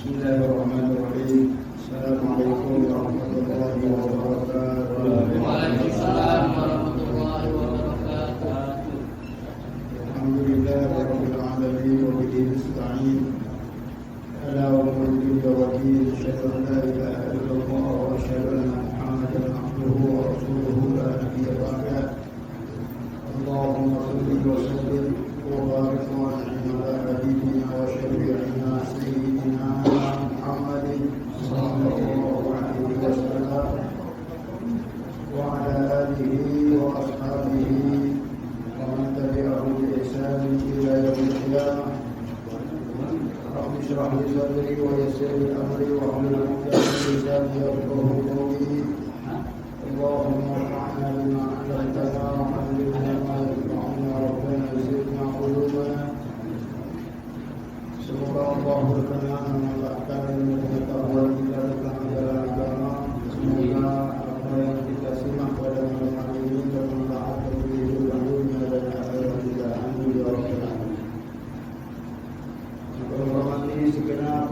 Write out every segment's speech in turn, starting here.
Bismillahirrahmanirrahim. Assalamualaikum warahmatullahi wabarakatuh. Waalaikumsalam warahmatullahi wabarakatuh. Alhamdulillahirabbil alamin wa bihi nasta'in. Ala umuri dunya asyhadu an la ilaha illallah wa asyhadu anna Muhammadan abduhu wa rasuluhu la nabiyya ba'dah. Allahumma shalli wa sallim wa barik wa an'im ala habibina wa syafi'ina sayyidina Muhammadin sallallahu alaihi wasallam wa ala alihi wa ashabihi wa man tabi'ahum bi ihsan ila yaumil qiyamah. Rabbi shrah li sadri wa yassir li amri wa hlul 'uqdatam min lisani yafqahu qawli. Allahumma anfa'na bima 'allamtana wa 'allimna ma yanfa'una rabbana zidna 'ilma. Semoga Allah berkenan menambahkan ilmu pengetahuan kita tentang ajaran agama. Semoga apa yang kita simak pada malam hari ini bermanfaat bagi kehidupan dunia dan akhirat kita. Amin ya rabbal alamin. Saya hormati segenap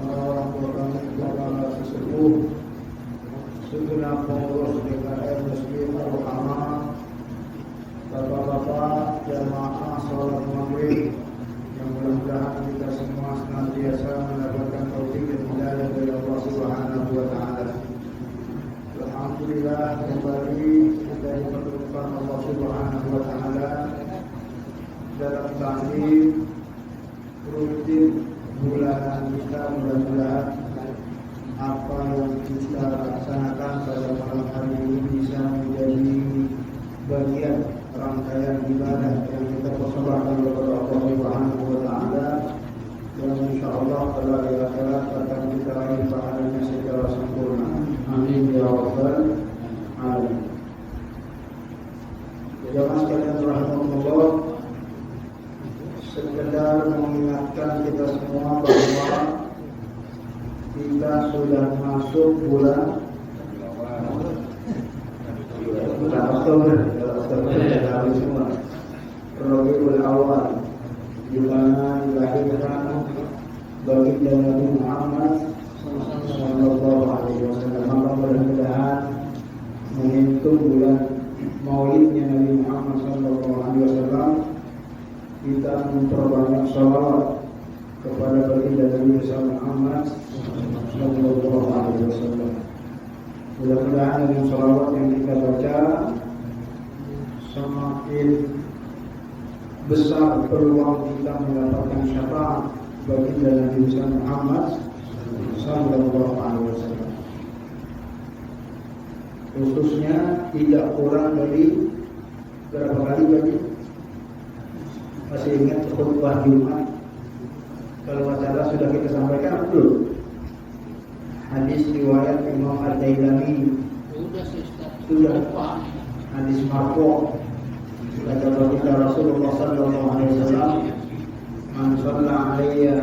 orang tua kami, para sesepuh, segenap pengurus DKM Masjid Ar-Rahmah, bapak-bapak jamaah salat maghrib, yang mudah-mudahan kita semua senantiasa mendapatkan taufik dan hidayah dari Allah Subhanahu wa taala. Alhamdulillah, kembali kita dipertemukan Allah Subhanahu wa taala dalam taklim rutin bulanan kita. Mudah-mudahan apa yang kita laksanakan pada malam hari ini bisa menjadi bagian rangkaian ibadah yang kita persembahkan kepada Allah Subhanahu wa taala, dan insyaallah pada hari akhirat akan kita raih pahalanya secara sempurna. Amin ya rabbal alamin. Jemaah sekalian rahimakumullah, sekedar mengingatkan kita semua bahwa kita sudah masuk bulan Rabiul Awal, di mana dilahirkan baginda Nabi Muhammad sallallahu alaihi wasallam. Maka mudah-mudahan menghitung bulan Maulidnya Nabi Muhammad sallallahu alaihi wasallam, kita memperbanyak shalawat kepada baginda Nabi Muhammad sallallahu alaihi wasallam. Mudah-mudahan dengan shalawat yang kita baca semakin besar peluang kita mendapatkan syafaat baginda Nabi Muhammad sallallahu alaihi wasallam. Khususnya tidak kurang dari berapa kali tadi? Masih ingat khutbah Jumat? Kalau masalah sudah kita sampaikan belum? Hadis riwayat Imam Ad-Dailami. Sudah. Hadis marfu'. Kata baginda Rasulullah sallallahu alaihi wasallam, "Man shalla 'alayya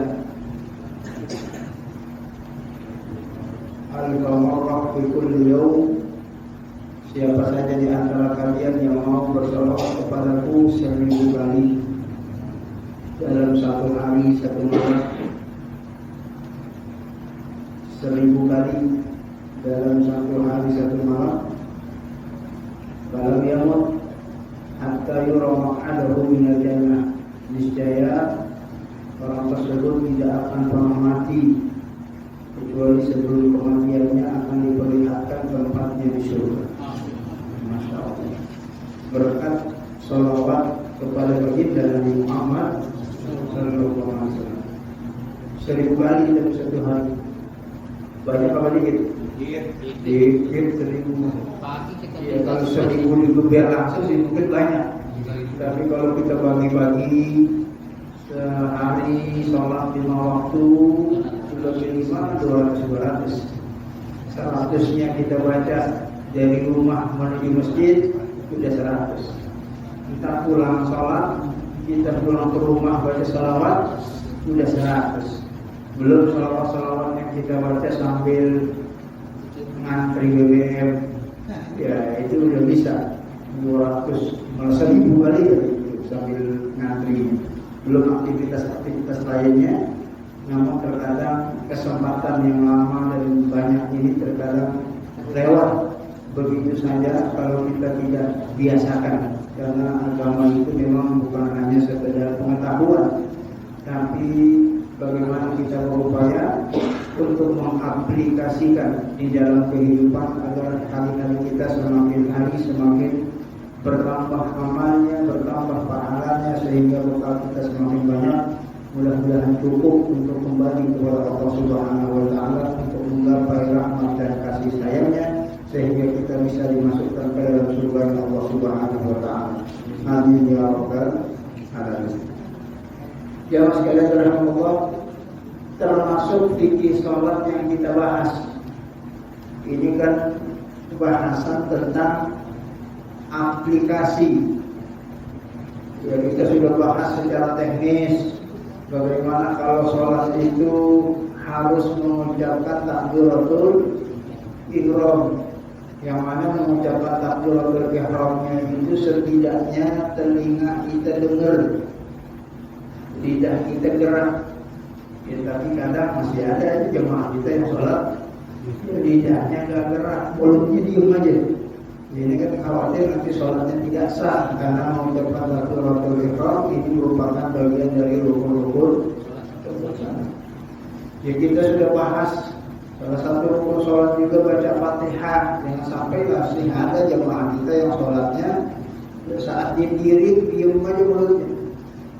al-marrah fi kulli yawm." Siapa saja di antara kalian yang mau bersolawat kepadaku 1000 kali dalam satu hari satu malam, 1000 kali dalam satu hari satu malam, falam yamut hatta yura maq'adahu minal jannah, niscaya orang tersebut tidak akan pernah mati kecuali sebelum kematiannya akan diperlihatkan tempatnya di surga. Masya Allah. Berkat sholawat kepada baginda Nabi Muhammad sallallahu alaihi wasallam 1000 kali dalam satu hari. Banyak apa dikit? Dikit 1000. Ya, kalau 1000 digeber langsung sih mungkin banyak. Tapi kalau kita bagi-bagi sehari sholat 5 waktu, sudah minimal 200. 100-nya kita baca dari rumah menuju masjid sudah 100. Kita pulang sholat, kita pulang ke rumah baca sholawat sudah 100. Belum sholawat-sholawat yang kita baca sambil ngantri BBM, ya itu udah bisa 200, malah 1000 kali ya itu sambil ngantri. Belum aktivitas-aktivitas lainnya namun terkadang kesempatan yang lama dan banyak ini terkadang lewat begitu saja kalau kita tidak biasakan, karena agama itu memang bukan hanya sekedar pengetahuan, tapi bagaimana kita berupaya untuk mengaplikasikan di dalam kehidupan agar hari-hari kita semakin hari semakin bertambah amalnya, bertambah pahalanya, sehingga bekal kita semakin banyak. Mudah-mudahan cukup untuk kembali kepada Allah Subhanahu wa Ta'ala untuk menggapai rahmat dan kasih sayangnya, sehingga kita bisa dimasukkan ke dalam surga Allah Subhanahu wa Ta'ala. Amin ya rabbal alamin. Jamaah sekalian rahmatullah, termasuk fikih salat yang kita bahas. Ini kan bahasan tentang aplikasi. Ya, kita sudah bahas secara teknis bagaimana kalau sholat itu harus mengucapkan takbiratul ihram, yang mana mengucapkan takbiratul ihramnya itu setidaknya telinga kita dengar, lidah kita gerak. Ya, tapi kadang masih ada jemaah kita yang sholat lidahnya gak gerak, mulutnya diem aja. Ini kan khawatir nanti sholatnya tidak sah karena mengucapkan takbiratul ihram ini merupakan bagian dari rukun-rukun. Ya, kita sudah bahas salah satu rukun sholat juga baca Fatihah. Jangan sampai sih ada jemaah kita yang sholatnya saat diri diem aja mulutnya,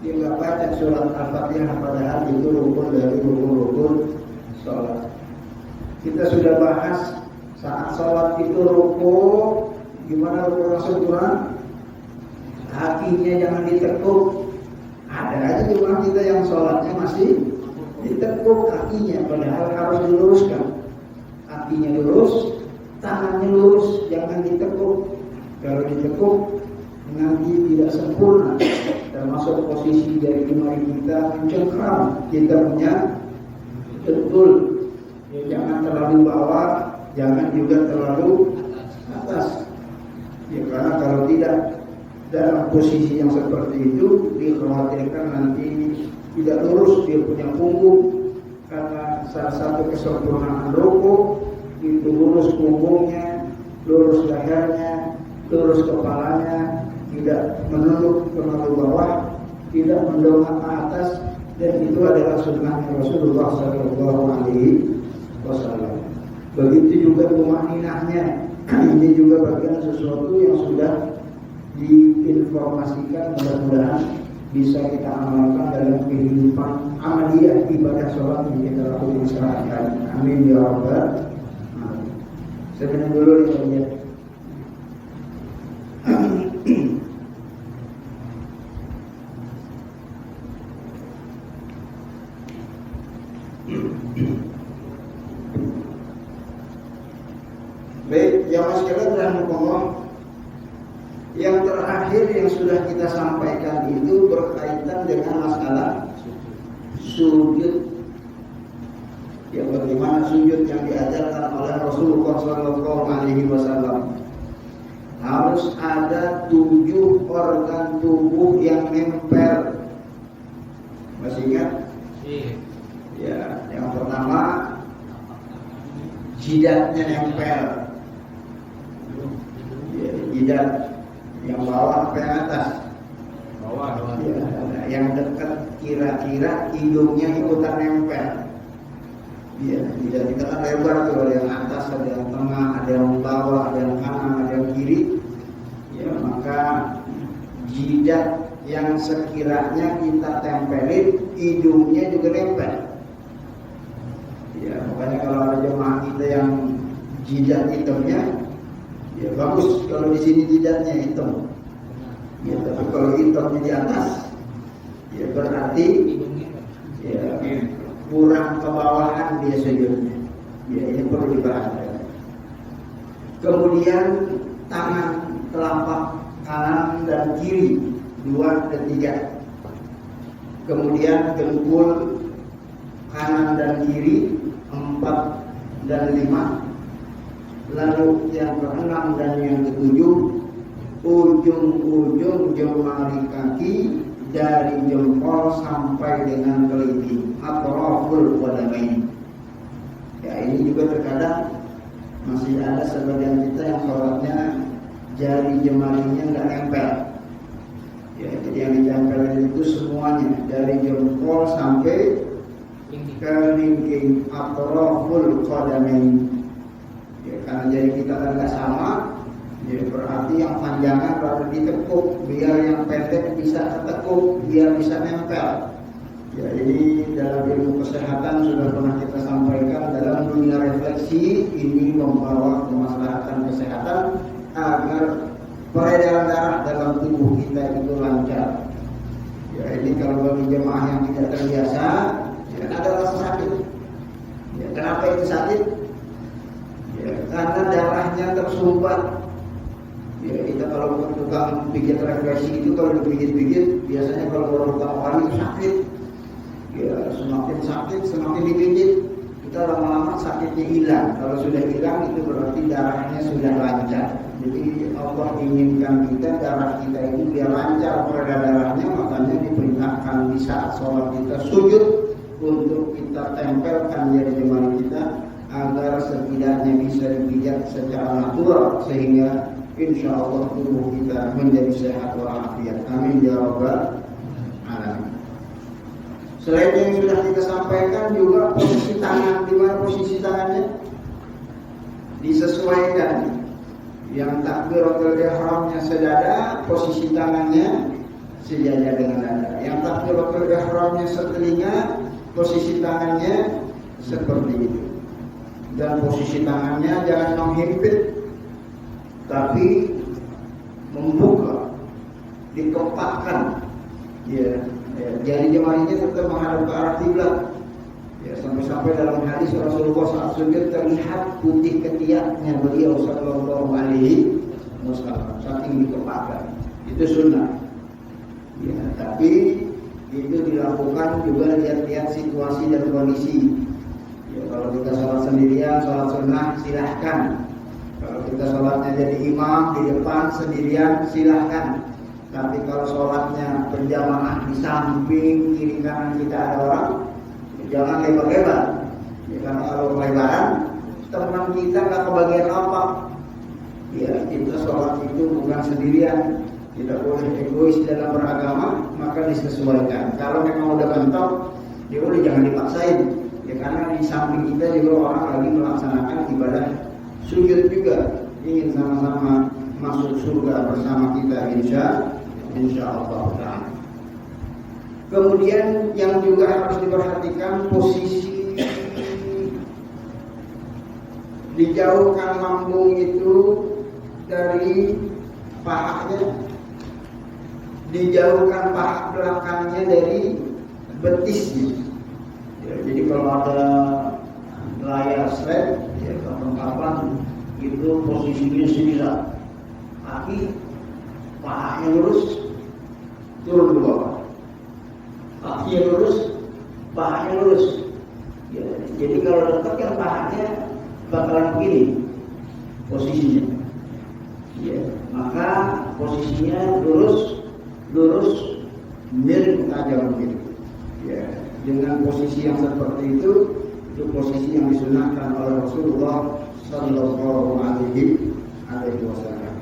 dia nggak baca surat Al-Fatihah, padahal itu rukun dari rukun-rukun sholat. Kita sudah bahas saat sholat itu rukun. Gimana rukun sempurna? Kakinya jangan ditekuk. Ada aja jemaah kita yang sholatnya masih ditekuk kakinya, padahal harus diluruskan. Kakinya lurus, tangannya lurus, jangan ditekuk. Kalau ditekuk nanti tidak sempurna. Termasuk posisi dari jari kita mencengkram, kita punya betul. Jangan terlalu bawah, jangan juga terlalu atas. Ya, karena kalau tidak dalam posisi yang seperti itu dikhawatirkan nanti tidak lurus dia punya punggung, karena salah satu kesempurnaan rukuk itu lurus punggungnya, lurus lehernya, lurus kepalanya, tidak menunduk terlalu bawah, tidak mendongak ke atas, dan itu adalah sunnah Rasulullah SAW. Begitu juga tumaninahnya. Ini juga bagian sesuatu yang sudah diinformasikan, mudah-mudahan bisa kita amalkan dalam kehidupan amaliyah ibadah sholat yang kita lakukan sehari-hari. Amin ya rabbal alamin. Sebentar dulu ya. Baik, ya masyarakat rahmatullah. Yang terakhir yang sudah kita sampaikan itu berkaitan dengan masalah sujud. Ya, bagaimana sujud yang diajarkan oleh Rasulullah SAW. Harus ada 7 organ tubuh yang nempel. Masih ingat? Ya, yang pertama jidatnya nempel. Ya, jidat yang bawah apa yang atas? Bawah. Ya, yang dekat kira-kira hidungnya ikutan nempel. Ya, jidat kita kan lebar tuh, ada yang atas, ada yang tengah, ada yang bawah, ada yang kanan, ada yang kiri. Ya, maka jidat yang sekiranya kita tempelin, hidungnya juga nempel. Ya, makanya kalau ada jemaah kita yang jidat hitamnya, ya bagus kalau di sini jidatnya hitam. Ya, tapi kalau hitamnya di atas, ya berarti ya kurang kebawahan dia sujudnya. Ya, ini perlu dibahas. Kemudian tangan telapak kanan dan kiri 2 dan 3. Kemudian dengkul kanan dan kiri 4 dan 5. Lalu yang ke-6 dan yang ke-7, ujung-ujung jemari kaki dari jempol sampai dengan keliti, atraful qadamain. Ya, ini juga terkadang masih ada sebagian kita yang sholatnya jari jemarinya nggak nempel. Ya, jadi yang ditempelin itu semuanya dari jempol sampai ke ringking atraful qadamain. Ya, karena jari kita kan nggak sama, ya berarti yang panjangan baru ditekuk, biar yang pendek bisa ketekuk, biar bisa nempel. Ya, ini dalam ilmu kesehatan sudah pernah kita sampaikan, dalam dunia refleksi ini membawa kemaslahatan kesehatan agar peredaran darah dalam tubuh kita itu lancar. Ya, ini kalau bagi jemaah yang tidak terbiasa, ya, ada rasa sakit. Ya, kenapa itu sakit? Ya, karena darahnya tersumbat. Ya, kita kalau tukang pijat refleksi itu kalau dipijit-pijit, biasanya kalau orang kali itu sakit. Ya, semakin sakit, semakin dipijit, kita lama-lama sakitnya hilang. Kalau sudah hilang itu berarti darahnya sudah lancar. Jadi Allah inginkan kita, darah kita itu biar lancar peredaran darahnya, makanya diperintahkan di saat sholat kita sujud untuk kita tempelkan jari jemari kita agar setidaknya bisa dipijat secara natural sehingga insya Allah tubuh kita menjadi sehat walafiat. Amin ya rabbal alamin. Selain yang sudah kita sampaikan juga posisi tangan, di mana posisi tangannya disesuaikan. Yang takbiratul ihramnya sedada, posisi tangannya sejajar dengan dada. Yang takbiratul ihramnya setelinga, posisi tangannya seperti itu. Dan posisi tangannya jangan menghimpit, tapi membuka, dikepakkan. Ya, jari jemarinya tetap menghadap ke arah kiblat. Ya, sampai-sampai dalam hadis Rasulullah saat sujud terlihat putih ketiaknya beliau sallallahu alaihi wasallam, saking dikepakkan. Itu sunnah. Ya, tapi itu dilakukan juga lihat-lihat situasi dan kondisi. Ya, kalau kita sholat sendirian, sholat sunnah silahkan. Kalau kita sholatnya jadi imam di depan sendirian silahkan. Tapi kalau sholatnya berjamaah di samping kiri kanan kita ada orang, jangan lebar-lebar. Ya, karena kalau lebaran teman kita nggak kebagian apa. Ya, kita sholat itu bukan sendirian. Tidak boleh egois dalam beragama, maka disesuaikan. Kalau memang udah mentok, ya udah jangan dipaksain. Ya, karena di samping kita juga orang lagi melaksanakan ibadah sujud juga, ingin sama-sama masuk surga bersama kita insya Allah. Kemudian yang juga harus diperhatikan posisi dijauhkan lambung itu dari pahanya, dijauhkan paha belakangnya dari betisnya. Ya, jadi kalau ada layar slide, ya kapan-kapan itu posisinya sila, kaki pahanya lurus, turun ke bawah, kakinya lurus, pahanya lurus. Ya, jadi kalau dekat kan pahanya bakalan begini posisinya. Ya, maka posisinya lurus miring tajam begitu. Ya, dengan posisi yang seperti itu posisi yang disunahkan oleh Rasulullah Sallallahu Alaihi Wasallam.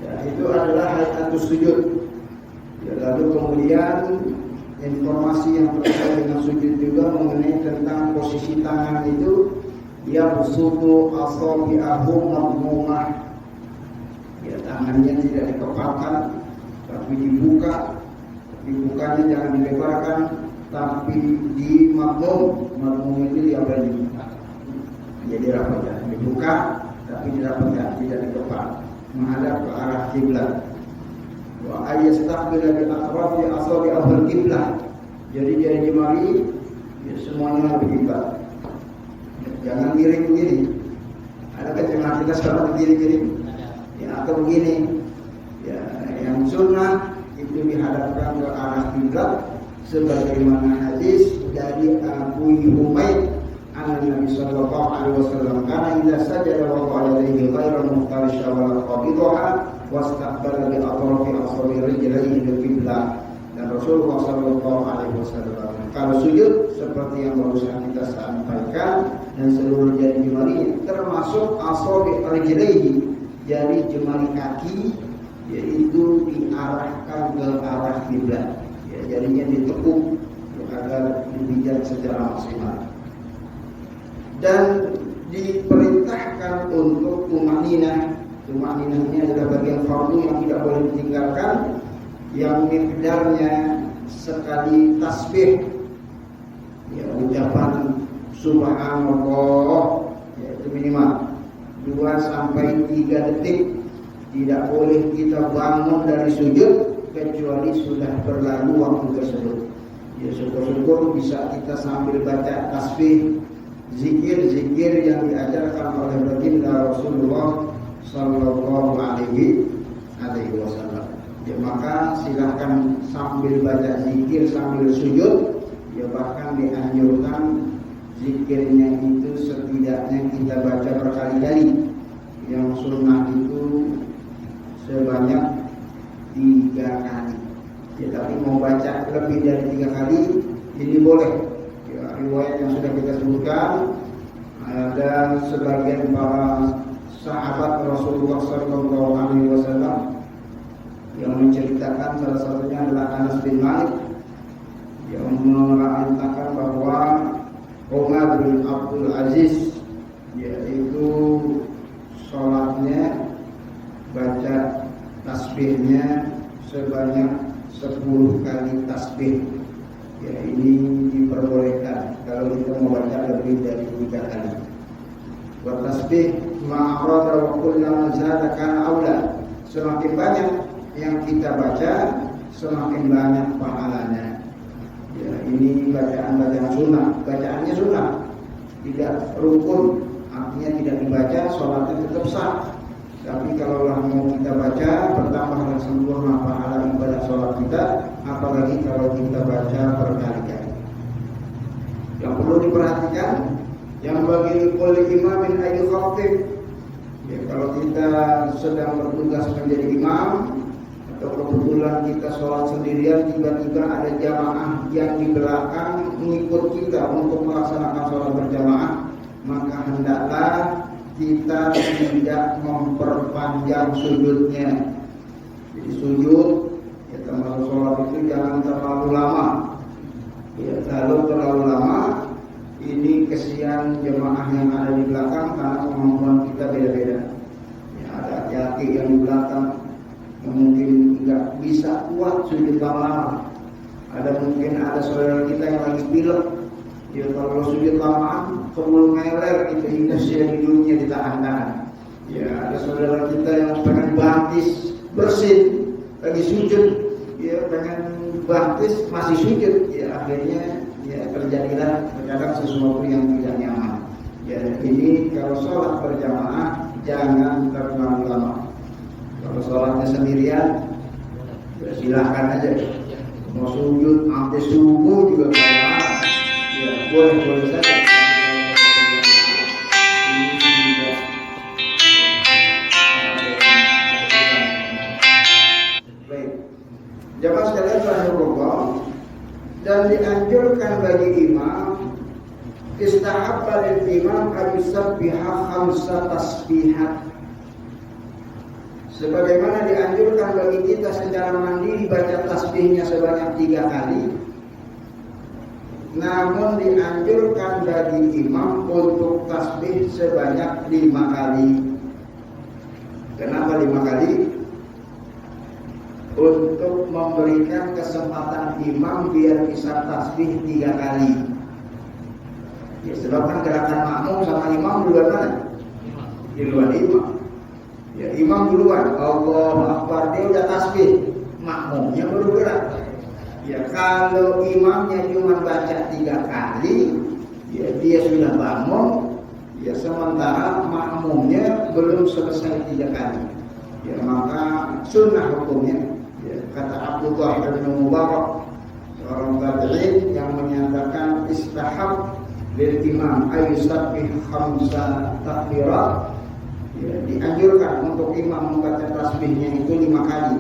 Ya, itu adalah hayatus sujud. Ya, lalu kemudian informasi yang terkait dengan sujud juga mengenai tentang posisi tangan itu, ya busutu asabi'ahu madmumah. Ya, tangannya tidak dikepalkan, tapi dibuka. Dibukanya jangan dilebarkan, tapi di madmum. Madmum itu diapain? Jadi rapatkan. Dibuka, tapi dirapatkan, tidak dikepal, menghadap ke arah kiblat. Wa ayastaqbila bi atrafi asabi'il kiblat. Jadi jari jemari ya semuanya berkiblat. Jangan miring begini. Ada kecenderungan kita sekarang miring-miring. Ya, atau begini. Ya, yang sunnah itu dihadapkan ke arah kiblat sebagaimana hadis dari Abu Humaid Nabi sallallahu alaihi wasallam kana idza sajada wa qala alaihi ghairu muftarisha wa qabidha wastaqbala bi atrafi asabi rijlihi al-qiblah Dan Rasulullah SAW kalau sujud seperti yang barusan kita sampaikan, dan seluruh jari jemari termasuk asabi rijlaihi, jari jemari kaki, yaitu diarahkan ke arah kiblat. Ya, jarinya ditekuk agar dipijat secara maksimal. Dan diperintahkan untuk tumaninah. Tumaninah ini adalah bagian fardu yang tidak boleh ditinggalkan, yang miqdarnya sekali tasbih, ya, ucapan subhanallah, ya, itu minimal 2 sampai 3 detik. Tidak boleh kita bangun dari sujud kecuali sudah berlalu waktu tersebut. Ya, syukur-syukur bisa kita sambil baca tasbih, zikir-zikir yang diajarkan oleh baginda Rasulullah Sallallahu Alaihi Wasallam. Ya, maka silahkan sambil baca zikir sambil sujud. Ya, bahkan dianjurkan zikirnya itu setidaknya kita baca berkali-kali. Yang sunnah itu sebanyak 3 kali. Ya, tapi mau baca lebih dari 3 kali ini boleh. Ya, riwayat yang sudah kita sebutkan, ada sebagian para sahabat Rasulullah Sallallahu Alaihi Wasallam yang menceritakan, salah satunya adalah Anas bin Malik, yang menceritakan bahwa Umar bin Abdul Aziz, yaitu sholatnya baca tasbihnya sebanyak 10 kali tasbih. Ya, ini diperbolehkan kalau kita mau baca lebih dari 3 kali. Wa tasbih ma'arada wa kullama zada kana aula. Semakin banyak yang kita baca, semakin banyak pahalanya. Ya, ini bacaan-bacaan sunnah. Bacaannya sunnah, tidak rukun, artinya tidak dibaca sholatnya tetap sah. Tapi kalau mau kita baca, bertambahlah sempurna pahala ibadah sholat kita, apalagi kalau kita baca berkali-kali. Yang perlu diperhatikan, yang bagi kulli imamin ayu khatib. Ya, kalau kita sedang bertugas menjadi imam, atau kebetulan kita sholat sendirian, tiba-tiba ada jamaah yang di belakang mengikut kita untuk melaksanakan sholat berjamaah, maka hendaklah kita tidak memperpanjang sujudnya. Jadi sujud, ya, termasuk sholat itu jangan terlalu lama. Ya, kalau terlalu lama, ini kesian jemaah yang ada di belakang karena kemampuan kita beda-beda. Ya, ada hati yang di belakang yang mungkin nggak bisa kuat sujud lama-lama. Ada saudara kita yang lagi pilek. Ya, kalau sujud lama keburu meler itu industri hidungnya ditahan-tahan. Ya, ada saudara kita yang pengen baptis bersin lagi sujud, ya pengen baptis masih sujud, ya akhirnya ya terjadilah terkadang sesuatu yang tidak nyaman. Ya, ini kalau sholat berjamaah jangan terlalu lama. Kalau sholatnya sendirian, ya silahkan aja. Mau sujud sampai subuh juga berjamaah, ya boleh saja. Jamaah sekalian rahimahullah, dan dianjurkan bagi imam, istahabba lil imam an yusabbiha 5 tasbihat. Sebagaimana dianjurkan bagi kita secara mandiri baca tasbihnya sebanyak 3 kali, namun dianjurkan bagi imam untuk tasbih sebanyak 5 kali. Kenapa 5 kali? Untuk memberikan kesempatan imam biar bisa tasbih 3 kali. Ya, sebabkan gerakan makmum sama imam duluan mana? Duluan imam. Ya, imam duluan, Allahu Akbar, dia udah tasbih, makmumnya baru gerak. Ya, kalau imamnya cuma baca 3 kali, ya dia sudah bangun, ya sementara makmumnya belum selesai 3 kali. Ya, maka sunnah hukumnya, ya, kata Abdullah bin Mubarak, seorang tabi'in yang menyatakan istahab lil imam ayusabbih 5 takbirat. Ya, dianjurkan untuk imam membaca tasbihnya itu 5 kali.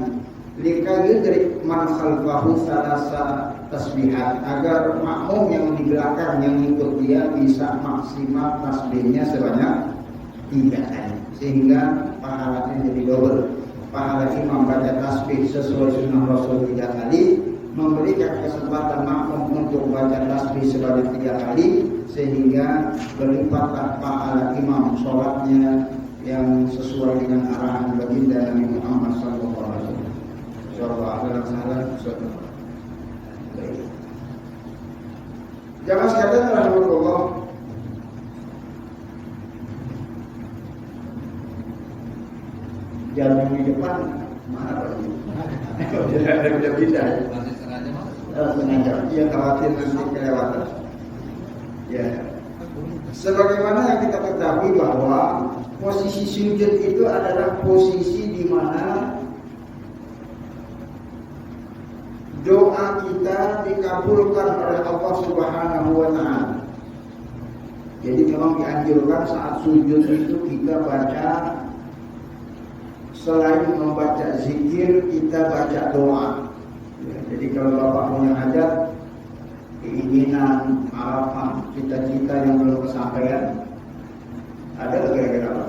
Likayudrik man khalfahu salasa tasbihat, agar makmum yang di belakang yang ikut dia bisa maksimal tasbihnya sebanyak 3 kali, sehingga pahalanya jadi double. Pahala imam baca tasbih sesuai sunnah Rasul 3 kali, memberikan kesempatan makmum untuk baca tasbih sebanyak 3 kali, sehingga berlipatlah pahala imam sholatnya yang sesuai dengan arahan baginda Nabi Muhammad SAW. Jamaah sekalian rahimahullah, jalan di depan mana lagi? Udah pindah. Masih sengaja mas? Sengaja. Iya, khawatir nanti kelewatan. Ya. Sebagaimana yang kita ketahui bahwa posisi sujud itu adalah posisi di mana doa kita dikabulkan oleh Allah Subhanahu wa Ta'ala. Jadi memang dianjurkan saat sujud itu kita baca, selain membaca zikir, kita baca doa. Ya, jadi kalau Bapak punya hajat, keinginan, harapan, cita-cita yang belum kesampaian, ada kira-kira apa?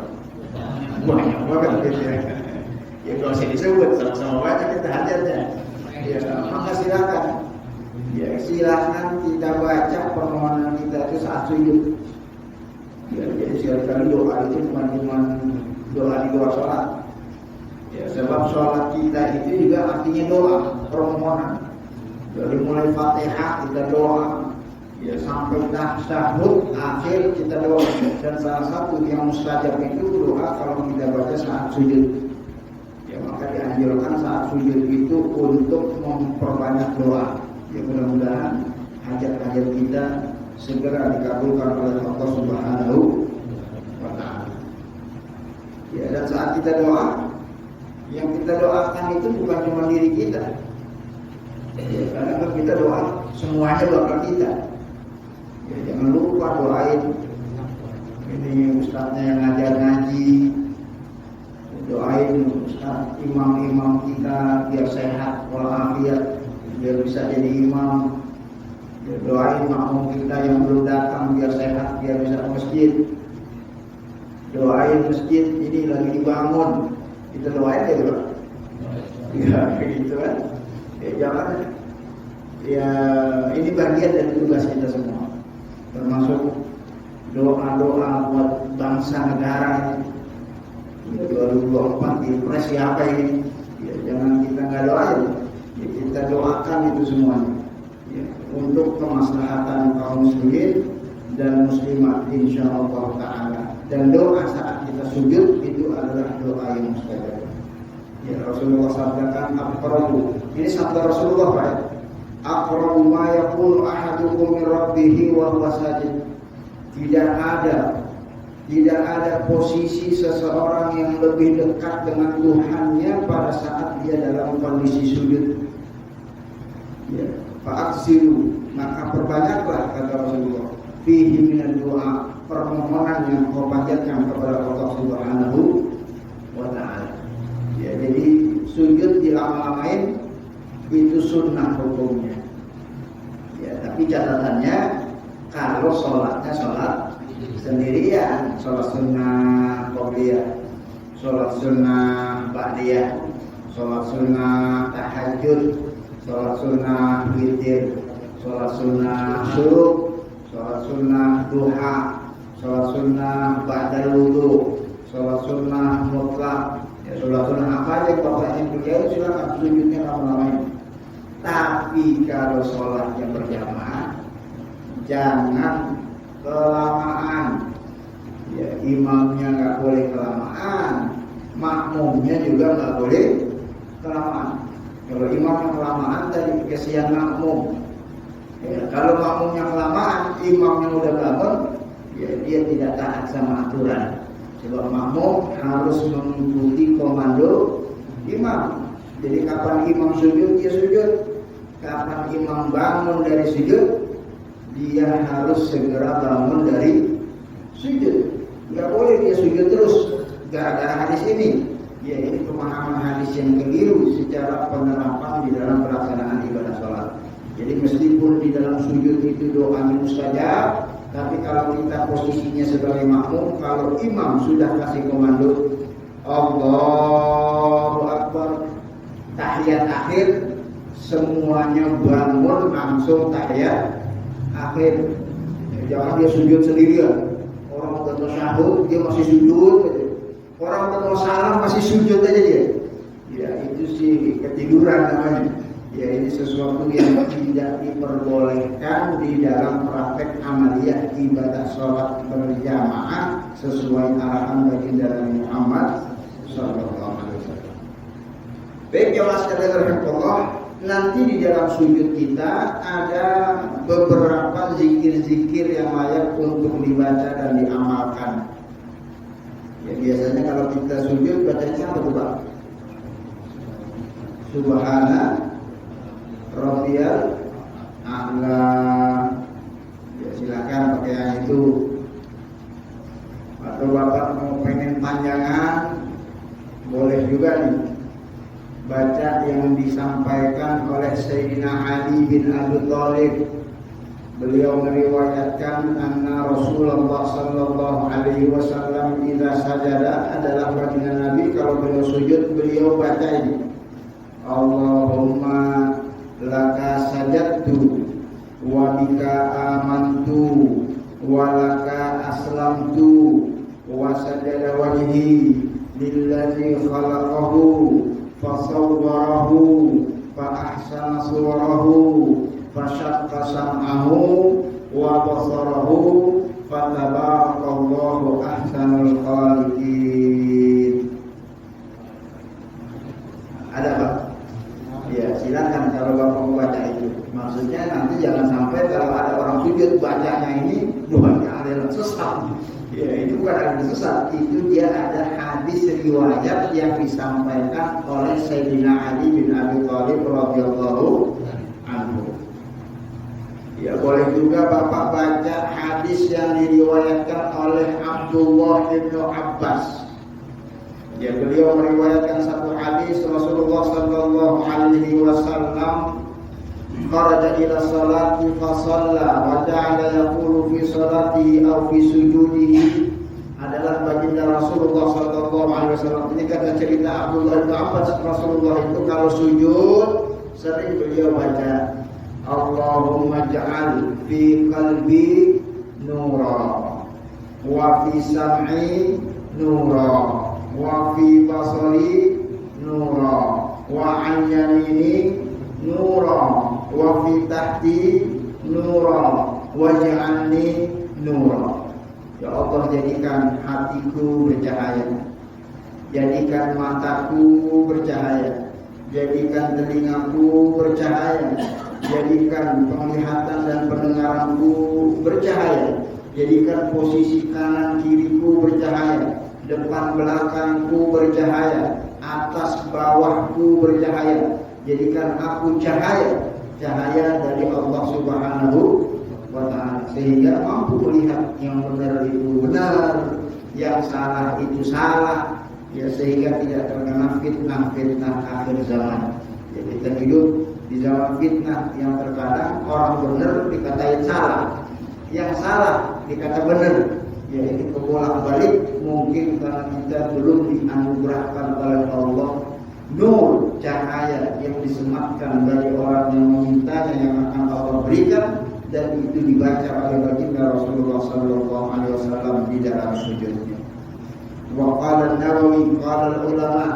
Banyak banget gitu ya. Ya kalau saya disebut sama-sama baca kita hajatnya. Ya, maka silakan. Ya, silakan kita baca permohonan kita itu saat sujud. Ya, jadi sekali doa itu cuma doa di luar sholat. Ya, sebab sholat kita itu juga artinya doa, permohonan. Dari mulai Fatihah kita doa, ya sampai tasyahud akhir kita doa. Dan salah satu yang mustajab itu doa kalau kita baca saat sujud. Ya, maka dianjurkan saat sujud itu untuk memperbanyak doa. Ya, mudah-mudahan hajat-hajat kita segera dikabulkan oleh Allah Subhanahu wa Ta'ala. Ya, dan saat kita doa, yang kita doakan itu bukan cuma diri kita. Ya, karena kan kita doa, semuanya doa kita. Ya, jangan lupa doain. Ini ustadznya yang ngajar ngaji, doain ustaz, imam-imam kita biar sehat walafiat, biar bisa jadi imam. Ya, doain makmum kita yang belum datang biar sehat, biar bisa ke masjid. Doain masjid ini lagi dibangun, kita doain ya bro. Ya begitu kan. Ya jangan. Ya ini bagian dari tugas kita semua, termasuk doa-doa buat bangsa negara ini. 2024 Pilpres siapa ini? Ya, jangan kita nggak doain. Ya, kita doakan itu semuanya. Ya, untuk kemaslahatan kaum muslimin dan muslimat insyaallah taala. Dan doa saat kita sujud itu adalah doa yang mustajab. Ya, Rasulullah sabdakan aqrabu. Ini sabda Rasulullah Pak. Aqrabu ma yaqulu ahadukum min rabbih wa huwa sajid. Tidak ada posisi seseorang yang lebih dekat dengan Tuhannya pada saat dia dalam kondisi sujud. Ya, fa'aksiru, maka perbanyaklah kata Rasulullah. Fihi minad doa, permohonan yang kau panjatkan kepada Allah Subhanahu wa Ta'ala. Ya, jadi sujud dilama-lamain itu sunnah hukumnya. Ya, tapi catatannya kalau sholatnya sholat sendirian, sholat sunnah qobliyah, sholat sunnah ba'diyah, sholat sunnah tahajud, sholat sunnah witir, sholat sunnah syuruk, sholat sunnah duha, sholat sunnah ba'dal wudu, sholat sunnah mutlak. Ya, sholat sunnah apa aja bapak yang berjauh silakan sujudnya lama-lamain. Tapi kalau sholatnya berjamaah jangan kelamaan. Ya, imamnya nggak boleh kelamaan, makmumnya juga nggak boleh kelamaan. Kalau imamnya kelamaan tadi kesian makmum. Ya, kalau makmumnya kelamaan, imamnya udah bangun, ya dia tidak taat sama aturan. Sebab makmum harus mengikuti komando imam. Jadi kapan imam sujud dia sujud, kapan imam bangun dari sujud dia harus segera bangun dari sujud. Nggak boleh dia sujud terus gara-gara hadis ini. Ya, ini pemahaman hadis yang keliru secara penerapan di dalam pelaksanaan ibadah sholat. Jadi meskipun di dalam sujud itu doanya mustajab, tapi kalau kita posisinya sebagai makmum, kalau imam sudah kasih komando Allahu Akbar, tahiyat akhir, semuanya bangun langsung tahiyat akhir. Jangan dia sujud sendirian. Orang udah tasyahud dia masih sujud aja. Orang udah salam masih sujud aja dia. Ya itu sih ketiduran namanya. Ya ini sesuatu yang tidak diperbolehkan di dalam praktek amaliyah ibadah sholat berjamaah sesuai arahan baginda Nabi Muhammad sallallahu alaihi wasallam. Baik jemaah sekalian rahimakumullah, nanti di dalam sujud kita ada beberapa zikir-zikir yang layak untuk dibaca dan diamalkan. Ya biasanya kalau kita sujud bacanya apa tuh Pak? Subhana Rabbiyal A'la. Ya silakan pakai yang itu. Atau Bapak mau pengen panjangan, boleh juga nih baca yang disampaikan oleh Sayyidina Ali bin Abi Thalib. Beliau meriwayatkan anna Rasulullah sallallahu alaihi wasallam idza sajada, adalah baginda Nabi kalau beliau sujud beliau baca ini Allahumma laka sajadtu wa bika amantu wa laka aslamtu wa sajada wajhi lillazi khalaqahu fasawwarahu fa ahsana suwarahu fasyaqqa sam'ahu wa basarahu fatabarakallahu ahsanul khaliqin. Ada Pak? Ya silakan kalau Bapak mau baca itu. Maksudnya nanti jangan sampai kalau ada orang sujud bacanya ini doanya aliran sesat. Ya itu bukan aliran sesat, itu dia ada hadis riwayat yang disampaikan oleh Sayyidina Ali bin Abi Thalib radhiyallahu anhu. Ya boleh juga Bapak baca hadis yang diriwayatkan oleh Abdullah bin Abbas. Ya beliau meriwayatkan satu hadis Rasulullah sallallahu alaihi wasallam kharaja ila salati fa shalla wa ja'ala yaqulu fi salatihi aw fi sujudihi, adalah baginda Rasulullah sallallahu alaihi wasallam. Ini kata cerita Abdullah bin Abbas, Rasulullah itu kalau sujud sering beliau baca Allahumma ja'al fi qalbi nura wa fi sam'i nura wa fi basari nura wa an yamini nura wa fi tahti nura waj'alni nura. Ya Allah, jadikan hatiku bercahaya, jadikan mataku bercahaya, jadikan telingaku bercahaya, jadikan penglihatan dan pendengaranku bercahaya, jadikan posisi kanan kiriku bercahaya, depan belakangku bercahaya, atas bawahku bercahaya. Jadikan aku cahaya, cahaya dari Allah Subhanahu wa ta'ala, sehingga mampu melihat yang benar itu benar, yang salah itu salah, ya sehingga tidak terkena fitnah-fitnah akhir zaman. Ya, kita hidup di zaman fitnah yang terkadang orang benar dikatain salah, yang salah dikata benar. Ya ini kebolak-balik, mungkin karena kita belum dianugerahkan oleh Allah nur, cahaya yang disematkan bagi orang yang memintanya, yang akan Allah berikan, dan itu dibaca oleh baginda Rasulullah sallallahu alaihi wasallam di dalam sujudnya. Wa qala an-Nawawi qala al-ulama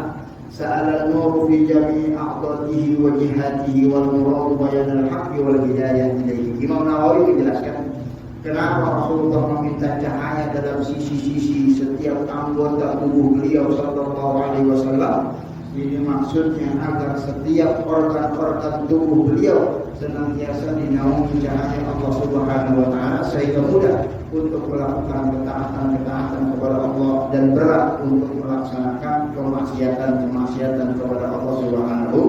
sa'ala an-nur fi jami'i a'dadihi wa jihatihi wal murad bayan al-haqqi wal hidayah ilaihi. Imam Nawawi menjelaskan kenapa Rasulullah meminta cahaya dalam sisi-sisi setiap anggota tubuh beliau sallallahu alaihi wasallam. Ini maksudnya agar setiap organ-organ tubuh beliau senantiasa dinaungi cahaya Allah Subhanahu wa ta'ala, sehingga mudah untuk melakukan ketaatan-ketaatan kepada Allah dan berat untuk melaksanakan kemaksiatan kepada Allah Subhanahu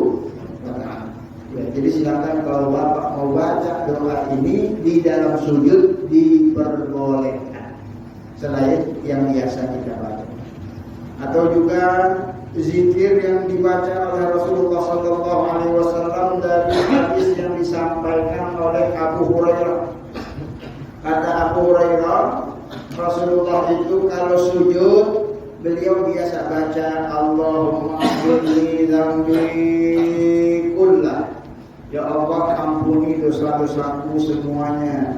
wa ta'ala. Ya, jadi silakan kalau Bapak mau baca doa ini di dalam sujud diperbolehkan selain yang biasa kita baca. Atau juga zikir yang dibaca oleh Rasulullah sallallahu alaihi wasallam dari hadis yang disampaikan oleh Abu Hurairah. Kata Abu Hurairah, Rasulullah itu kalau sujud beliau biasa baca Allahumma ighfirli dzambi kullah. Ya Allah, ampuni dosa-dosaku semuanya.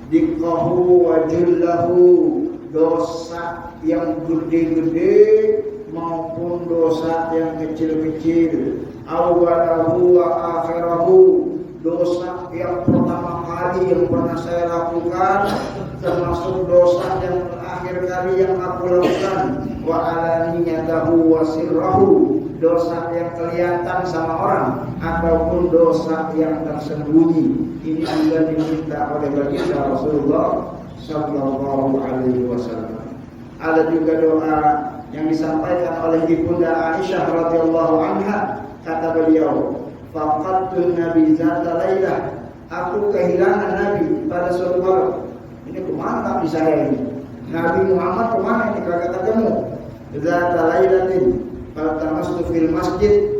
Diqqahu wa jullahu, dosa yang gede-gede maupun dosa yang kecil-kecil. Awalahu wa akhirahu, dosa yang pertama kali yang pernah saya lakukan, termasuk dosa yang terakhir kali yang aku lakukan. Wa alaniyatahu wa sirrahu, dosa yang kelihatan sama orang ataupun dosa yang tersembunyi. Ini juga diminta oleh baginda Rasulullah sallallahu alaihi wasallam. Ada juga doa yang disampaikan oleh Ibunda Aisyah radhiyallahu anha, kata beliau, faqadtu nabi zata lailah, aku kehilangan Nabi pada suatu malam. Ini kemana Nabi saya ini? Nabi Muhammad kemana ini? Kagak ketemu. Zata lailatin faltamastu fil masjid